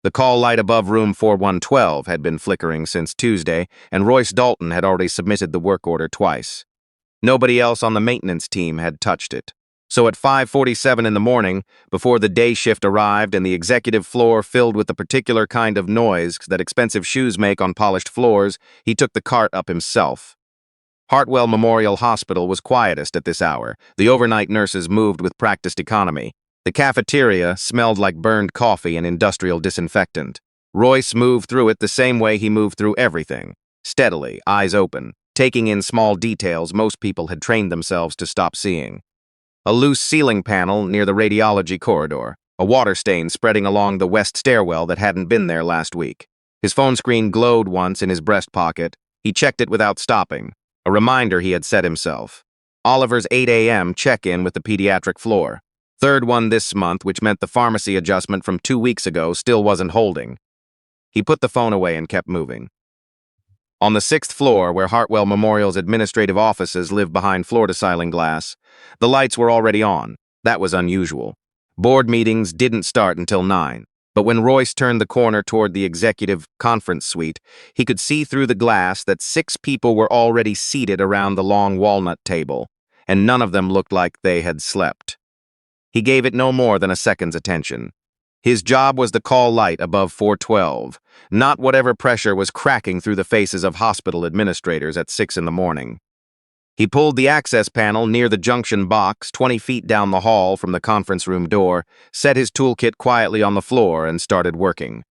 The call light above room 4112 had been flickering since Tuesday, and Royce Dalton had already submitted the work order twice. Nobody else on the maintenance team had touched it. So at 5:47 in the morning, before the day shift arrived and the executive floor filled with the particular kind of noise that expensive shoes make on polished floors, he took the cart up himself. Hartwell Memorial Hospital was quietest at this hour. The overnight nurses moved with practiced economy. The cafeteria smelled like burned coffee and industrial disinfectant. Royce moved through it the same way he moved through everything, steadily, eyes open, taking in small details most people had trained themselves to stop seeing. A loose ceiling panel near the radiology corridor, a water stain spreading along the west stairwell that hadn't been there last week. His phone screen glowed once in his breast pocket. He checked it without stopping, a reminder he had set himself. Oliver's 8 a.m. check-in with the pediatric floor. Third one this month, which meant the pharmacy adjustment from 2 weeks ago still wasn't holding. He put the phone away and kept moving. On the 6th floor, where Hartwell Memorial's administrative offices live behind floor-to-ceiling glass, the lights were already on. That was unusual. Board meetings didn't start until 9, but when Royce turned the corner toward the executive conference suite, he could see through the glass that 6 people were already seated around the long walnut table, and none of them looked like they had slept. He gave it no more than a second's attention. His job was the call light above 412, not whatever pressure was cracking through the faces of hospital administrators at 6 in the morning. He pulled the access panel near the junction box 20 feet down the hall from the conference room door, set his toolkit quietly on the floor, and started working.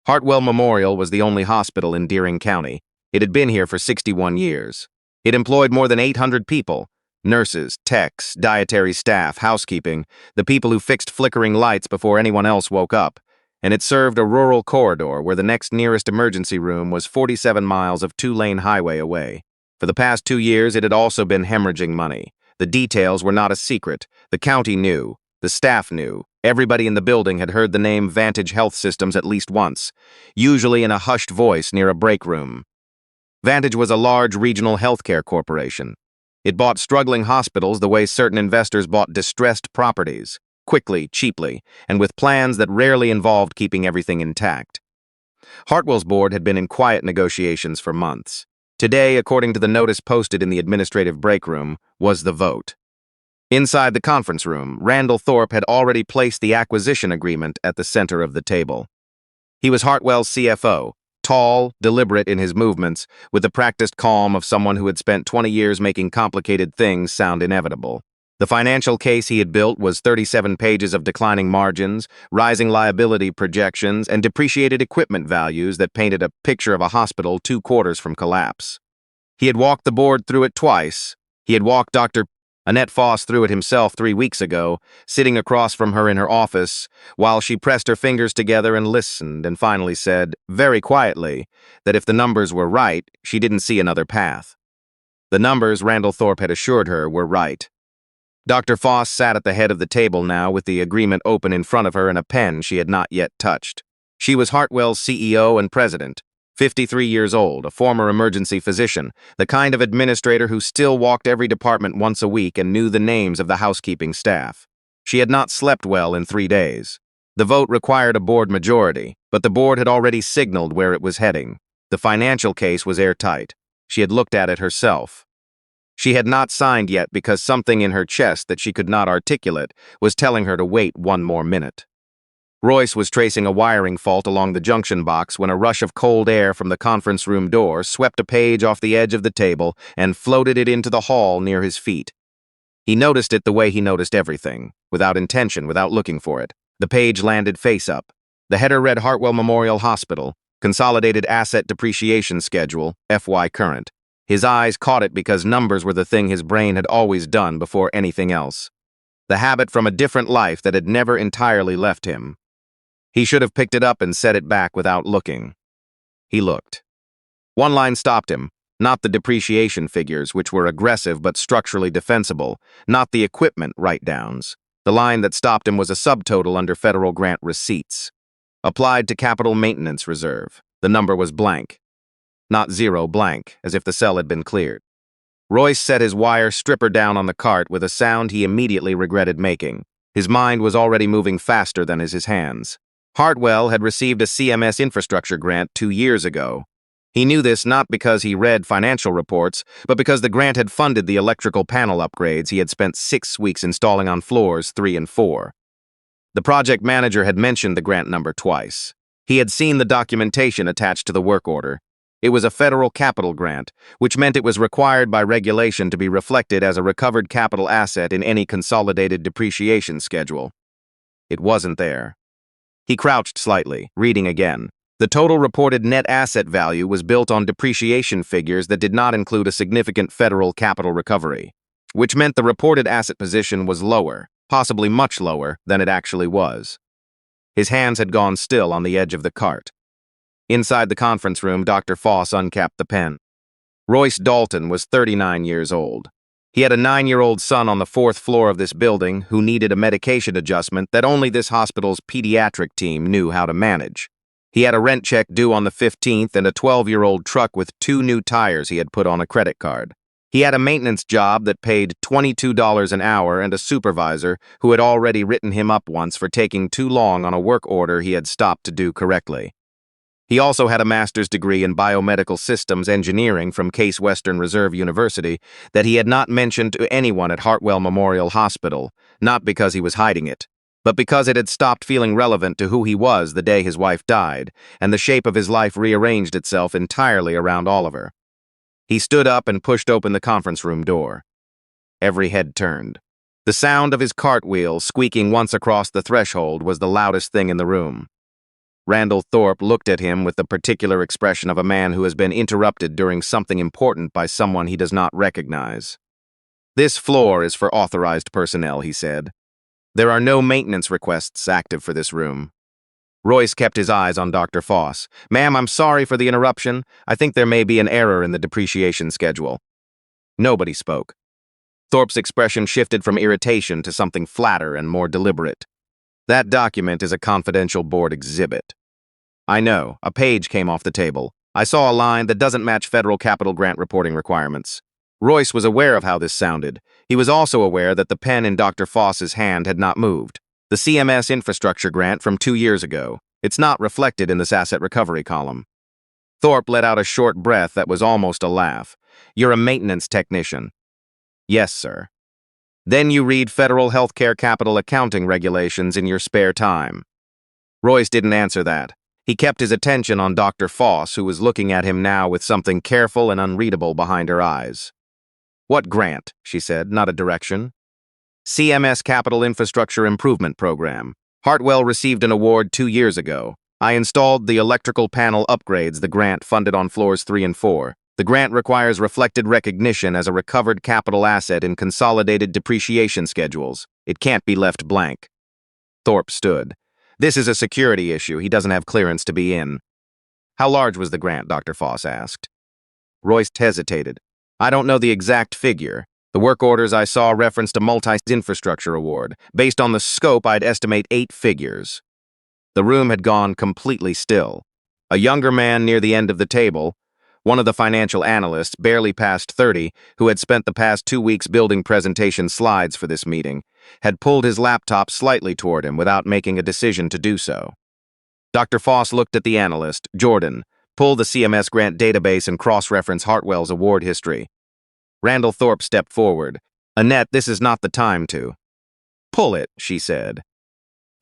Hartwell Memorial was the only hospital in Deering County. It had been here for 61 years. It employed more than 800 people. Nurses, techs, dietary staff, housekeeping, the people who fixed flickering lights before anyone else woke up, and it served a rural corridor where the next nearest emergency room was 47 miles of 2-lane highway away. For the past 2 years, it had also been hemorrhaging money. The details were not a secret. The county knew. The staff knew. Everybody in the building had heard the name Vantage Health Systems at least once, usually in a hushed voice near a break room. Vantage was a large regional healthcare corporation. It bought struggling hospitals the way certain investors bought distressed properties, quickly, cheaply, and with plans that rarely involved keeping everything intact. Hartwell's board had been in quiet negotiations for months. Today, according to the notice posted in the administrative break room, was the vote. Inside the conference room, Randall Thorpe had already placed the acquisition agreement at the center of the table. He was Hartwell's CFO, tall, deliberate in his movements, with the practiced calm of someone who had spent 20 years making complicated things sound inevitable. The financial case he had built was 37 pages of declining margins, rising liability projections, and depreciated equipment values that painted a picture of a hospital 2 quarters from collapse. He had walked the board through it twice. He had walked Dr. Annette Foss through it himself 3 weeks ago, sitting across from her in her office, while she pressed her fingers together and listened and finally said, very quietly, that if the numbers were right, she didn't see another path. The numbers, Randall Thorpe had assured her, were right. Dr. Foss sat at the head of the table now with the agreement open in front of her and a pen she had not yet touched. She was Hartwell's CEO and president. 53 years old, a former emergency physician, the kind of administrator who still walked every department once a week and knew the names of the housekeeping staff. She had not slept well in 3 days. The vote required a board majority, but the board had already signaled where it was heading. The financial case was airtight. She had looked at it herself. She had not signed yet because something in her chest that she could not articulate was telling her to wait 1 more minute. Royce was tracing a wiring fault along the junction box when a rush of cold air from the conference room door swept a page off the edge of the table and floated it into the hall near his feet. He noticed it the way he noticed everything, without intention, without looking for it. The page landed face up. The header read Hartwell Memorial Hospital, Consolidated Asset Depreciation Schedule, FY Current. His eyes caught it because numbers were the thing his brain had always done before anything else. The habit from a different life that had never entirely left him. He should have picked it up and set it back without looking. He looked. One line stopped him, not the depreciation figures, which were aggressive but structurally defensible, not the equipment write-downs. The line that stopped him was a subtotal under federal grant receipts. Applied to capital maintenance reserve. The number was blank. Not zero, blank, as if the cell had been cleared. Royce set his wire stripper down on the cart with a sound he immediately regretted making. His mind was already moving faster than his hands. Hartwell had received a CMS infrastructure grant 2 years ago. He knew this not because he read financial reports, but because the grant had funded the electrical panel upgrades he had spent 6 weeks installing on floors 3 and 4. The project manager had mentioned the grant number twice. He had seen the documentation attached to the work order. It was a federal capital grant, which meant it was required by regulation to be reflected as a recovered capital asset in any consolidated depreciation schedule. It wasn't there. He crouched slightly, reading again. The total reported net asset value was built on depreciation figures that did not include a significant federal capital recovery, which meant the reported asset position was lower, possibly much lower, than it actually was. His hands had gone still on the edge of the cart. Inside the conference room, Dr. Foss uncapped the pen. Royce Dalton was 39 years old. He had a 9-year-old son on the 4th floor of this building who needed a medication adjustment that only this hospital's pediatric team knew how to manage. He had a rent check due on the 15th and a 12-year-old truck with 2 new tires he had put on a credit card. He had a maintenance job that paid $22 an hour and a supervisor who had already written him up once for taking too long on a work order he had stopped to do correctly. He also had a master's degree in biomedical systems engineering from Case Western Reserve University that he had not mentioned to anyone at Hartwell Memorial Hospital, not because he was hiding it, but because it had stopped feeling relevant to who he was the day his wife died, and the shape of his life rearranged itself entirely around Oliver. He stood up and pushed open the conference room door. Every head turned. The sound of his cartwheel squeaking once across the threshold was the loudest thing in the room. Randall Thorpe looked at him with the particular expression of a man who has been interrupted during something important by someone he does not recognize. "This floor is for authorized personnel," he said. "There are no maintenance requests active for this room." Royce kept his eyes on Dr. Foss. "Ma'am, I'm sorry for the interruption. I think there may be an error in the depreciation schedule." Nobody spoke. Thorpe's expression shifted from irritation to something flatter and more deliberate. "That document is a confidential board exhibit." "I know. A page came off the table. I saw a line that doesn't match federal capital grant reporting requirements." Royce was aware of how this sounded. He was also aware that the pen in Dr. Foss's hand had not moved. The CMS infrastructure grant from 2 years ago. It's not reflected in this asset recovery column. Thorpe let out a short breath that was almost a laugh. "You're a maintenance technician." "Yes, sir." "Then you read federal healthcare capital accounting regulations in your spare time." Royce didn't answer that. He kept his attention on Dr. Foss, who was looking at him now with something careful and unreadable behind her eyes. "What grant?" she said, "not a direction." "CMS Capital Infrastructure Improvement Program. Hartwell received an award 2 years ago. I installed the electrical panel upgrades the grant funded on floors 3 and 4. The grant requires reflected recognition as a recovered capital asset in consolidated depreciation schedules. It can't be left blank." Thorpe stood. "This is a security issue. He doesn't have clearance to be in." "How large was the grant?" Dr. Foss asked. Royce hesitated. "I don't know the exact figure. The work orders I saw referenced a multi-infrastructure award. Based on the scope, I'd estimate 8 figures. The room had gone completely still. A younger man near the end of the table, one of the financial analysts, barely past 30, who had spent the past 2 weeks building presentation slides for this meeting, had pulled his laptop slightly toward him without making a decision to do so. Dr. Foss looked at the analyst, Jordan, pull the CMS grant database and cross-reference Hartwell's award history. Randall Thorpe stepped forward. "Annette, this is not the time to." "Pull it," she said.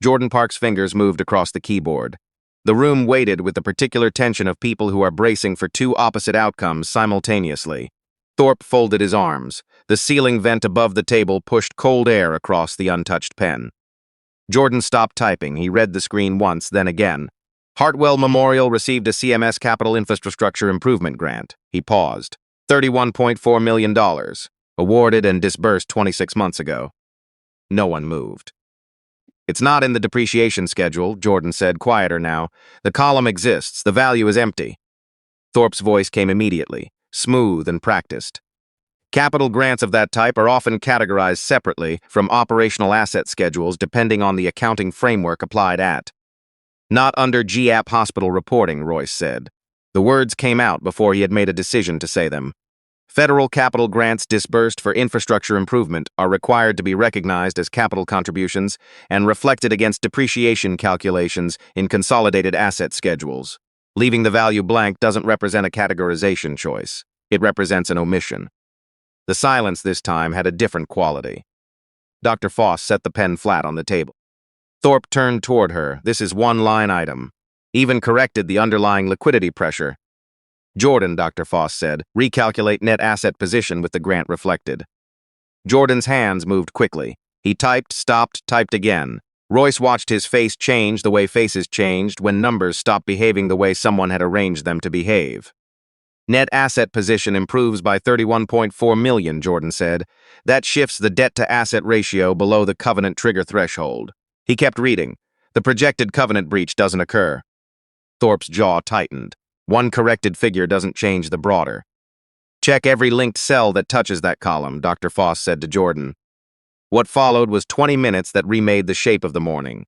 Jordan Park's fingers moved across the keyboard. The room waited with the particular tension of people who are bracing for 2 opposite outcomes simultaneously. Thorpe folded his arms. The ceiling vent above the table pushed cold air across the untouched pen. Jordan stopped typing. He read the screen once, then again. "Hartwell Memorial received a CMS Capital Infrastructure Improvement Grant." He paused. $31.4 million. Awarded and disbursed 26 months ago. No one moved. "It's not in the depreciation schedule," Jordan said, quieter now. "The column exists. The value is empty." Thorpe's voice came immediately, smooth and practiced. "Capital grants of that type are often categorized separately from operational asset schedules depending on the accounting framework applied at." "Not under GAAP hospital reporting," Royce said. The words came out before he had made a decision to say them. Federal capital grants disbursed for infrastructure improvement are required to be recognized as capital contributions and reflected against depreciation calculations in consolidated asset schedules. Leaving the value blank doesn't represent a categorization choice. It represents an omission. The silence this time had a different quality. Dr. Foss set the pen flat on the table. Thorpe turned toward her. This is one line item. Even corrected the underlying liquidity pressure. Jordan, Dr. Foss said, recalculate net asset position with the grant reflected. Jordan's hands moved quickly. He typed, stopped, typed again. Royce watched his face change the way faces changed when numbers stopped behaving the way someone had arranged them to behave. Net asset position improves by 31.4 million, Jordan said. That shifts the debt-to-asset ratio below the covenant trigger threshold. He kept reading. The projected covenant breach doesn't occur. Thorpe's jaw tightened. One corrected figure doesn't change the broader. Check every linked cell that touches that column, Dr. Foss said to Jordan. What followed was 20 minutes that remade the shape of the morning.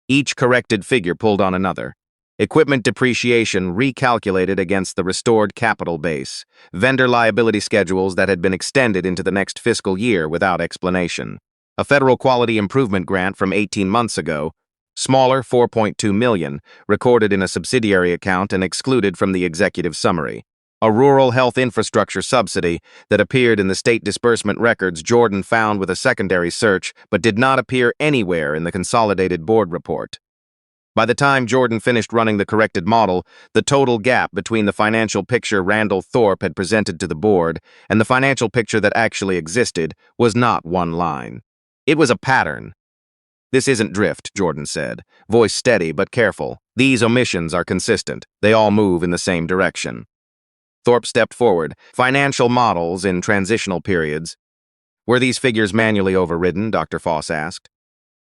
Each corrected figure pulled on another. Equipment depreciation recalculated against the restored capital base. Vendor liability schedules that had been extended into the next fiscal year without explanation. A federal quality improvement grant from 18 months ago, smaller, 4.2 million, recorded in a subsidiary account and excluded from the executive summary. A rural health infrastructure subsidy that appeared in the state disbursement records Jordan found with a secondary search but did not appear anywhere in the consolidated board report. By the time Jordan finished running the corrected model, the total gap between the financial picture Randall Thorpe had presented to the board and the financial picture that actually existed was not one line. It was a pattern. This isn't drift, Jordan said, voice steady but careful. These omissions are consistent. They all move in the same direction. Thorpe stepped forward. Financial models in transitional periods. Were these figures manually overridden? Dr. Foss asked.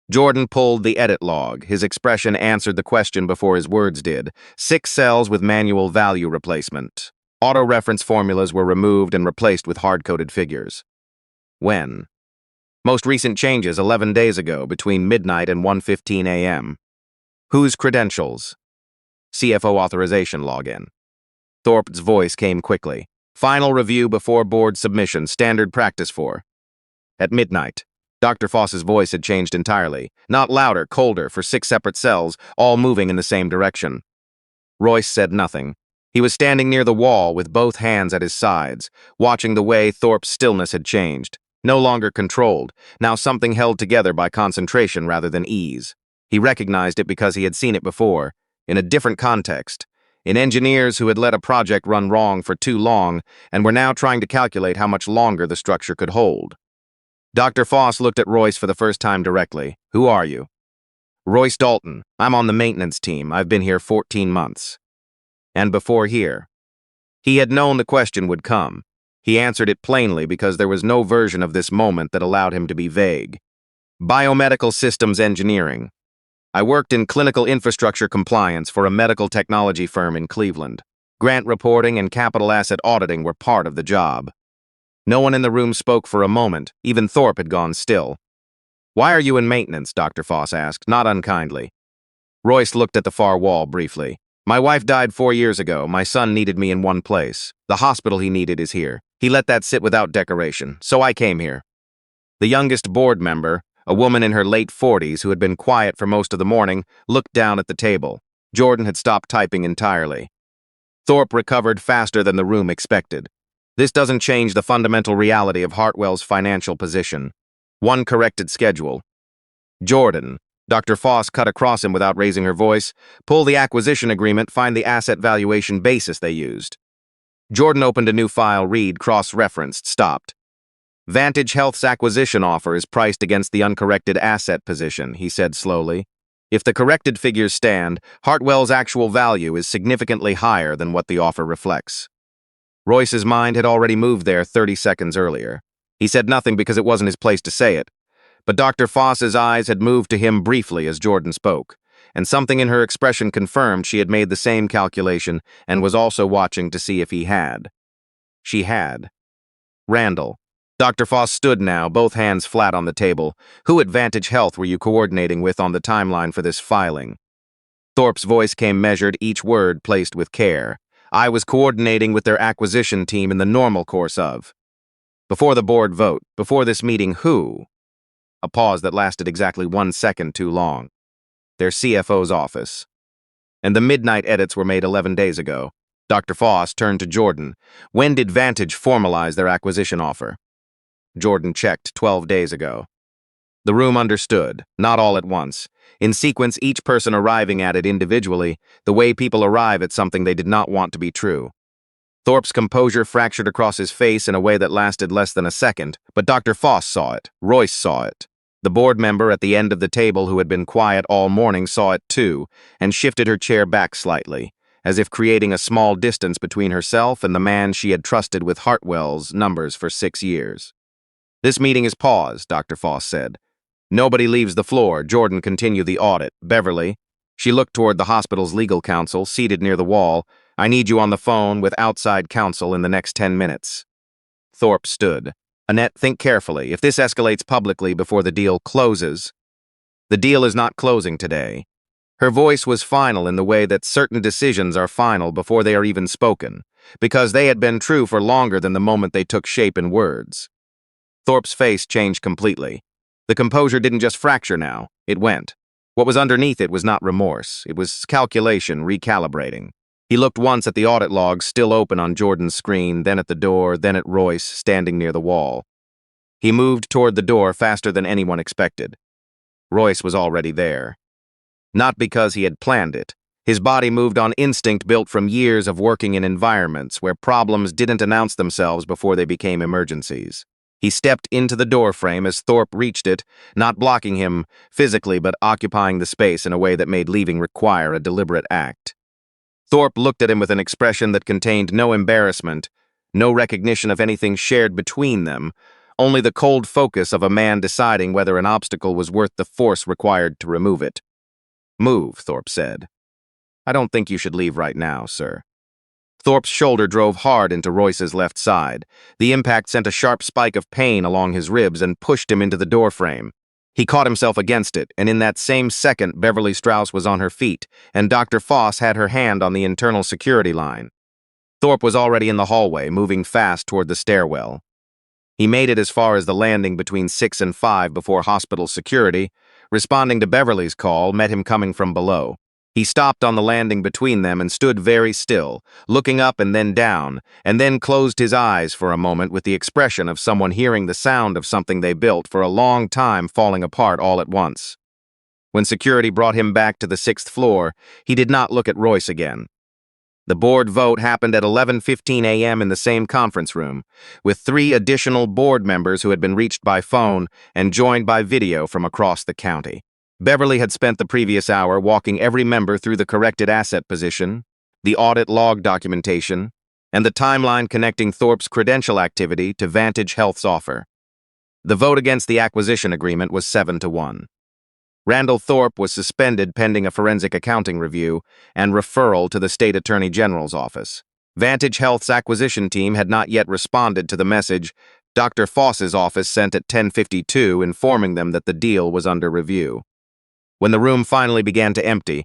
Jordan pulled the edit log. His expression answered the question before his words did. 6 cells with manual value replacement. Auto-reference formulas were removed and replaced with hard-coded figures. When? Most recent changes 11 days ago, between midnight and 1:15 a.m. Whose credentials? CFO authorization login. Thorpe's voice came quickly. Final review before board submission, standard practice for. At midnight. Dr. Foss's voice had changed entirely. Not louder, colder, for 6 separate cells, all moving in the same direction. Royce said nothing. He was standing near the wall with both hands at his sides, watching the way Thorpe's stillness had changed. No longer controlled, now something held together by concentration rather than ease. He recognized it because he had seen it before, in a different context, in engineers who had let a project run wrong for too long and were now trying to calculate how much longer the structure could hold. Dr. Foss looked at Royce for the first time directly. Who are you? Royce Dalton. I'm on the maintenance team. I've been here 14 months. And before here. He had known the question would come. He answered it plainly because there was no version of this moment that allowed him to be vague. Biomedical systems engineering. I worked in clinical infrastructure compliance for a medical technology firm in Cleveland. Grant reporting and capital asset auditing were part of the job. No one in the room spoke for a moment. Even Thorpe had gone still. Why are you in maintenance? Dr. Foss asked, not unkindly. Royce looked at the far wall briefly. My wife died 4 years ago. My son needed me in one place. The hospital he needed is here. He let that sit without decoration, so I came here. The youngest board member, a woman in her late 40s who had been quiet for most of the morning, looked down at the table. Jordan had stopped typing entirely. Thorpe recovered faster than the room expected. This doesn't change the fundamental reality of Hartwell's financial position. One corrected schedule. Jordan. Dr. Foss cut across him without raising her voice. Pull the acquisition agreement, find the asset valuation basis they used. Jordan opened a new file, read, cross-referenced, stopped. Vantage Health's acquisition offer is priced against the uncorrected asset position, he said slowly. If the corrected figures stand, Hartwell's actual value is significantly higher than what the offer reflects. Royce's mind had already moved there 30 seconds earlier. He said nothing because it wasn't his place to say it. But Dr. Foss's eyes had moved to him briefly as Jordan spoke, and something in her expression confirmed she had made the same calculation and was also watching to see if he had. She had. Randall. Dr. Foss stood now, both hands flat on the table. Who at Vantage Health were you coordinating with on the timeline for this filing? Thorpe's voice came measured, each word placed with care. I was coordinating with their acquisition team in the normal course of. Before the board vote, before this meeting, who? A pause that lasted exactly 1 second too long. Their CFO's office. And the midnight edits were made 11 days ago. Dr. Foss turned to Jordan. When did Vantage formalize their acquisition offer? Jordan checked 12 days ago. The room understood, not all at once. In sequence, each person arriving at it individually, the way people arrive at something they did not want to be true. Thorpe's composure fractured across his face in a way that lasted less than a second, but Dr. Foss saw it. Royce saw it. The board member at the end of the table who had been quiet all morning saw it too, and shifted her chair back slightly, as if creating a small distance between herself and the man she had trusted with Hartwell's numbers for 6 years. This meeting is paused, Dr. Foss said. Nobody leaves the floor. Jordan continued the audit. Beverly. She looked toward the hospital's legal counsel, seated near the wall. I need you on the phone with outside counsel in the next 10 minutes. Thorpe stood. Annette, think carefully. If this escalates publicly before the deal closes, the deal is not closing today. Her voice was final in the way that certain decisions are final before they are even spoken, because they had been true for longer than the moment they took shape in words. Thorpe's face changed completely. The composure didn't just fracture now, it went. What was underneath it was not remorse, it was calculation recalibrating. He looked once at the audit logs still open on Jordan's screen, then at the door, then at Royce standing near the wall. He moved toward the door faster than anyone expected. Royce was already there. Not because he had planned it. His body moved on instinct built from years of working in environments where problems didn't announce themselves before they became emergencies. He stepped into the doorframe as Thorpe reached it, not blocking him physically but occupying the space in a way that made leaving require a deliberate act. Thorpe looked at him with an expression that contained no embarrassment, no recognition of anything shared between them, only the cold focus of a man deciding whether an obstacle was worth the force required to remove it. Move, Thorpe said. I don't think you should leave right now, sir. Thorpe's shoulder drove hard into Royce's left side. The impact sent a sharp spike of pain along his ribs and pushed him into the doorframe. He caught himself against it, and in that same second, Beverly Strauss was on her feet, and Dr. Foss had her hand on the internal security line. Thorpe was already in the hallway, moving fast toward the stairwell. He made it as far as the landing between 6 and 5 before hospital security, responding to Beverly's call, met him coming from below. He stopped on the landing between them and stood very still, looking up and then closed his eyes for a moment with the expression of someone hearing the sound of something they built for a long time falling apart all at once. When security brought him back to the 6th floor, he did not look at Royce again. The board vote happened at 11:15 a.m. in the same conference room, with 3 additional board members who had been reached by phone and joined by video from across the county. Beverly had spent the previous hour walking every member through the corrected asset position, the audit log documentation, and the timeline connecting Thorpe's credential activity to Vantage Health's offer. The vote against the acquisition agreement was 7-1. Randall Thorpe was suspended pending a forensic accounting review and referral to the state attorney general's office. Vantage Health's acquisition team had not yet responded to the message Dr. Foss's office sent at 10:52 informing them that the deal was under review. When the room finally began to empty,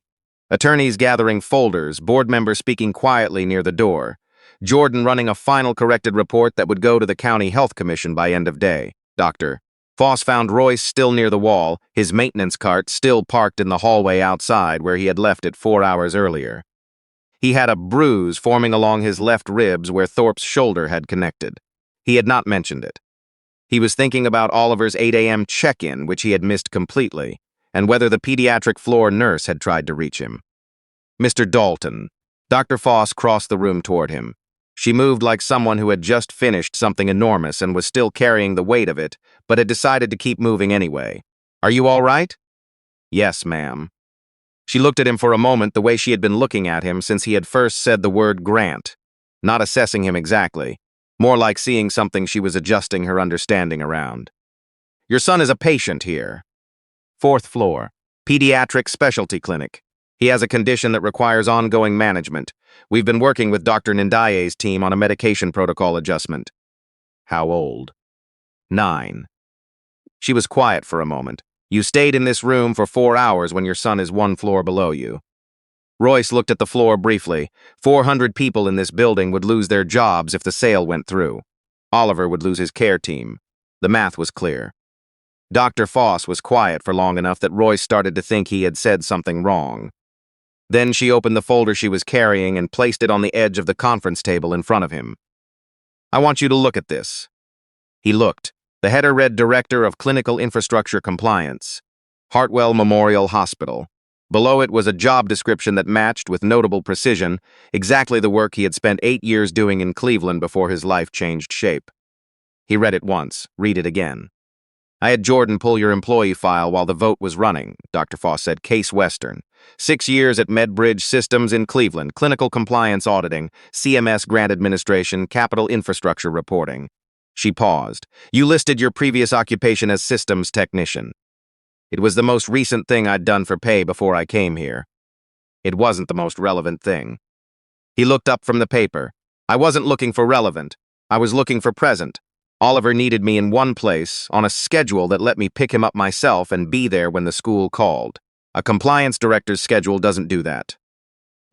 attorneys gathering folders, board members speaking quietly near the door, Jordan running a final corrected report that would go to the County Health Commission by end of day. Dr. Foss found Royce still near the wall, his maintenance cart still parked in the hallway outside where he had left it 4 hours earlier. He had a bruise forming along his left ribs where Thorpe's shoulder had connected. He had not mentioned it. He was thinking about Oliver's 8 a.m. check-in, which he had missed completely, and whether the pediatric floor nurse had tried to reach him. Mr. Dalton. Dr. Foss crossed the room toward him. She moved like someone who had just finished something enormous and was still carrying the weight of it, but had decided to keep moving anyway. Are you all right? Yes, ma'am. She looked at him for a moment the way she had been looking at him since he had first said the word Grant, not assessing him exactly, more like seeing something she was adjusting her understanding around. Your son is a patient here. 4th floor, pediatric specialty clinic. He has a condition that requires ongoing management. We've been working with Dr. Nindaye's team on a medication protocol adjustment. How old? 9. She was quiet for a moment. You stayed in this room for 4 hours when your son is 1 floor below you. Royce looked at the floor briefly. 400 people in this building would lose their jobs if the sale went through. Oliver would lose his care team. The math was clear. Dr. Foss was quiet for long enough that Royce started to think he had said something wrong. Then she opened the folder she was carrying and placed it on the edge of the conference table in front of him. "I want you to look at this." He looked. The header read Director of Clinical Infrastructure Compliance, Hartwell Memorial Hospital. Below it was a job description that matched with notable precision exactly the work he had spent 8 years doing in Cleveland before his life changed shape. He read it once, read it again. "I had Jordan pull your employee file while the vote was running," Dr. Foss said. "Case Western. 6 years at MedBridge Systems in Cleveland, clinical compliance auditing, CMS grant administration, capital infrastructure reporting." She paused. "You listed your previous occupation as systems technician." "It was the most recent thing I'd done for pay before I came here." "It wasn't the most relevant thing." He looked up from the paper. "I wasn't looking for relevant. I was looking for present. Oliver needed me in one place, on a schedule that let me pick him up myself and be there when the school called. A compliance director's schedule doesn't do that."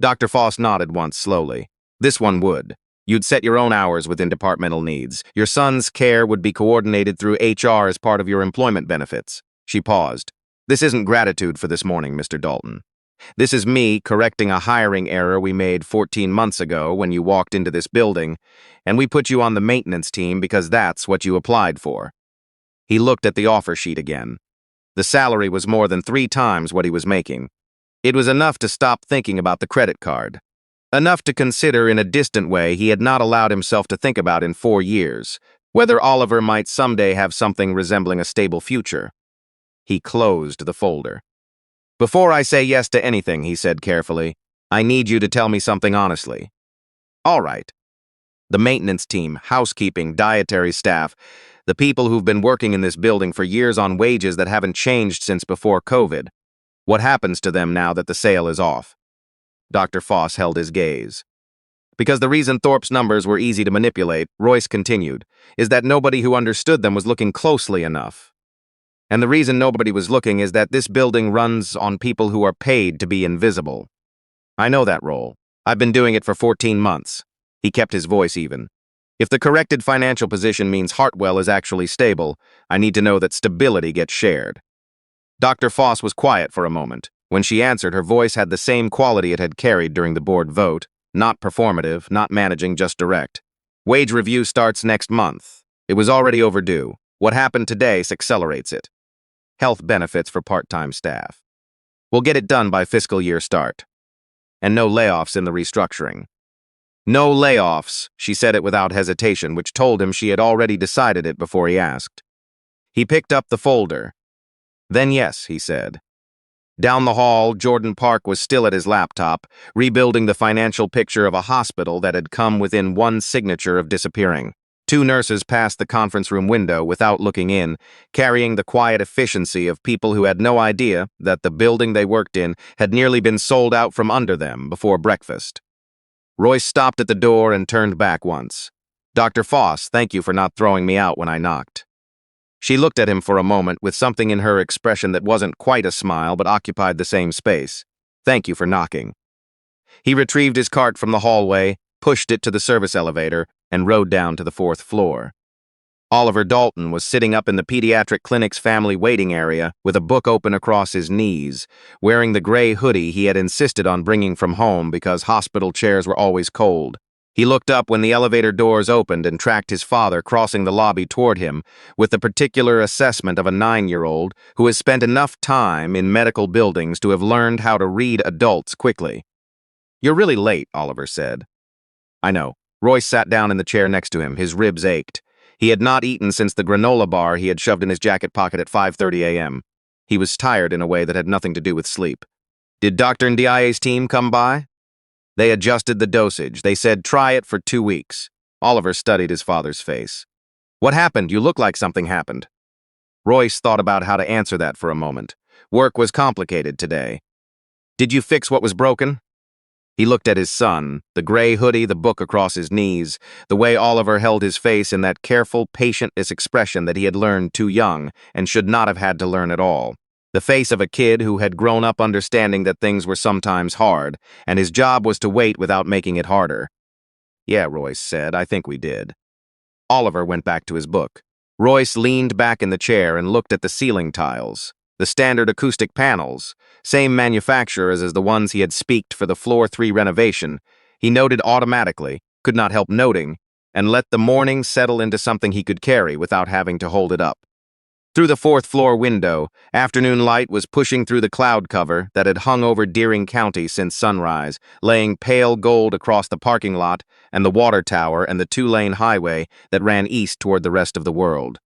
Dr. Foss nodded once slowly. "This one would. You'd set your own hours within departmental needs. Your son's care would be coordinated through HR as part of your employment benefits." She paused. "This isn't gratitude for this morning, Mr. Dalton. This is me correcting a hiring error we made 14 months ago when you walked into this building, and we put you on the maintenance team because that's what you applied for." He looked at the offer sheet again. The salary was more than 3 times what he was making. It was enough to stop thinking about the credit card. Enough to consider in a distant way he had not allowed himself to think about in 4 years, whether Oliver might someday have something resembling a stable future. He closed the folder. "Before I say yes to anything," he said carefully, "I need you to tell me something honestly." "All right." The maintenance team, housekeeping, dietary staff, the people who've been working in this building for years on wages that haven't changed since before COVID. What happens to them now that the sale is off? Dr. Foss held his gaze. "Because the reason Thorpe's numbers were easy to manipulate," Royce continued, "is that nobody who understood them was looking closely enough. And the reason nobody was looking is that this building runs on people who are paid to be invisible. I know that role. I've been doing it for 14 months. He kept his voice even. "If the corrected financial position means Hartwell is actually stable, I need to know that stability gets shared." Dr. Foss was quiet for a moment. When she answered, her voice had the same quality it had carried during the board vote. Not performative, not managing, just direct. "Wage review starts next month. It was already overdue. What happened today accelerates it. Health benefits for part-time staff. We'll get it done by fiscal year start. And no layoffs in the restructuring." "No layoffs," she said it without hesitation, which told him she had already decided it before he asked. He picked up the folder. "Then yes," he said. Down the hall, Jordan Park was still at his laptop, rebuilding the financial picture of a hospital that had come within one signature of disappearing. 2 nurses passed the conference room window without looking in, carrying the quiet efficiency of people who had no idea that the building they worked in had nearly been sold out from under them before breakfast. Royce stopped at the door and turned back once. "Dr. Foss, thank you for not throwing me out when I knocked." She looked at him for a moment with something in her expression that wasn't quite a smile but occupied the same space. "Thank you for knocking." He retrieved his cart from the hallway, pushed it to the service elevator, and rode down to the 4th floor. Oliver Dalton was sitting up in the pediatric clinic's family waiting area with a book open across his knees, wearing the gray hoodie he had insisted on bringing from home because hospital chairs were always cold. He looked up when the elevator doors opened and tracked his father crossing the lobby toward him with the particular assessment of a 9-year-old who has spent enough time in medical buildings to have learned how to read adults quickly. "You're really late," Oliver said. "I know." Royce sat down in the chair next to him. His ribs ached. He had not eaten since the granola bar he had shoved in his jacket pocket at 5:30 a.m. He was tired in a way that had nothing to do with sleep. "Did Dr. Ndiaye's team come by?" "They adjusted the dosage. They said try it for 2 weeks. Oliver studied his father's face. "What happened? You look like something happened." Royce thought about how to answer that for a moment. Work was complicated today. "Did you fix what was broken?" He looked at his son, the gray hoodie, the book across his knees, the way Oliver held his face in that careful, patient expression that he had learned too young and should not have had to learn at all. the face of a kid who had grown up understanding that things were sometimes hard, and his job was to wait without making it harder. "Yeah," Royce said, "I think we did." Oliver went back to his book. Royce leaned back in the chair and looked at the ceiling tiles. The standard acoustic panels, same manufacturers as the ones he had specced for the Floor 3 renovation, he noted automatically, could not help noting, and let the morning settle into something he could carry without having to hold it up. Through the fourth-floor window, afternoon light was pushing through the cloud cover that had hung over Deering County since sunrise, laying pale gold across the parking lot and the water tower and the two-lane highway that ran east toward the rest of the world.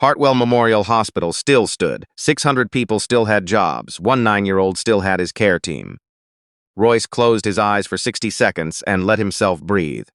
Hartwell Memorial Hospital still stood. 600 people still had jobs. One 9-year-old still had his care team. Royce closed his eyes for 60 seconds and let himself breathe.